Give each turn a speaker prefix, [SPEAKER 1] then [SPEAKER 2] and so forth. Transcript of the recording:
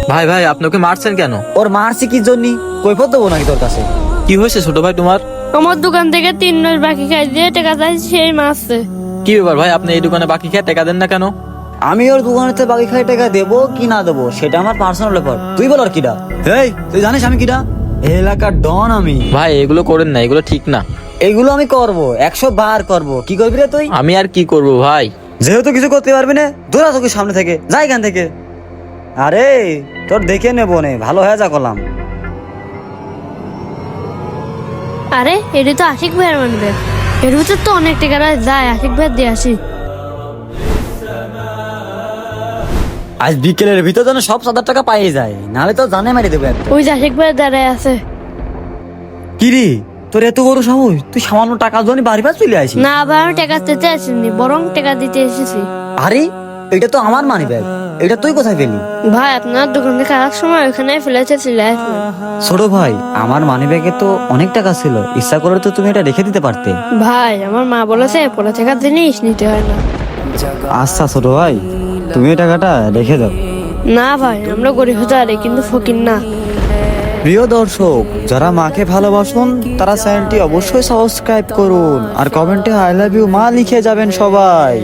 [SPEAKER 1] ভাই ভাই আপনি ওকে মারছেন কেন?
[SPEAKER 2] ওর মারছি কি জন্য? কৈফত দেবো নাকি তোর কাছে?
[SPEAKER 1] কি হয়েছে ছোট ভাই তোমার?
[SPEAKER 3] আমার দোকান থেকে 3 মাস বাকি খাই দিয়ে টাকা চাইছি, সেই মারছে।
[SPEAKER 1] কি ব্যাপার ভাই, আপনি এই দোকানে বাকি খেয়ে টাকা দেন না কেন?
[SPEAKER 2] আমি ওর দোকানেতে বাকি খাই টাকা দেবো কি না দেবো সেটা আমার পার্সোনাল ব্যাপার, তুই বল আর কিডা? এই তুই জানিস আমি কিডা? এই এলাকার ডন আমি।
[SPEAKER 1] ভাই এগুলো করেন না, এগুলো ঠিক না।
[SPEAKER 2] এগুলো আমি করবো, 100 বার করবো। কি করবি রে তুই?
[SPEAKER 1] আমি আর কি করব ভাই?
[SPEAKER 2] যেহেতু কিছু করতে পারবি না, দূরা তোকে সামনে থেকে যা এখান থেকে। আরে তোর দেখে নেবো নে, ভালো হয়ে যা করলাম।
[SPEAKER 3] আরে এটা তো আশিক ভাইয়ের মানবে, এর ভিতর তো অনেক টাকা যায়, আশিক ভাই দিয়ে আসি।
[SPEAKER 2] আজ বিকেলের ভিতর যেন সব 7,000 টাকা পাই যায়, নাহলে তো জানে মারি দেবো একটা।
[SPEAKER 3] ওই যে আশিক ভাইয়ের দাঁড়ায় আছে।
[SPEAKER 2] কি রে তোর এত বড় সাহস, তুই সামান্য টাকা জন্য বাড়ি পাশ চলে আসি?
[SPEAKER 3] না ভাই, আমি টাকা দিতে আসিনি, বরং টাকা দিতে এসেছি।
[SPEAKER 2] আরে এটা তো আমার মানি ব্যাগ, এটা তুই কোথায় পেলি?
[SPEAKER 3] ভাই আপনার দোকান থেকে আসার সময় ওখানে ফেলেছে, চলে আসবেন।
[SPEAKER 2] ছোট ভাই আমার মানি ব্যাগে তো অনেক টাকা ছিল, ইচ্ছা করে তো তুমি এটা রেখে দিতে পারতে।
[SPEAKER 3] ভাই আমার মা বলেছে পরে টাকা জিনিস নিতে হয় না।
[SPEAKER 2] আচ্ছা ছোট ভাই, তুমি এই টাকাটা রেখে দাও।
[SPEAKER 3] না ভাই, আমরা গরিব হতে পারি কিন্তু ফকির না।
[SPEAKER 2] প্রিয় দর্শক, যারা মাকে ভালোবাসুন তারা চ্যানেলটি অবশ্যই সাবস্ক্রাইব করুন আর কমেন্টে আই লাভ ইউ মা লিখে যাবেন সবাই।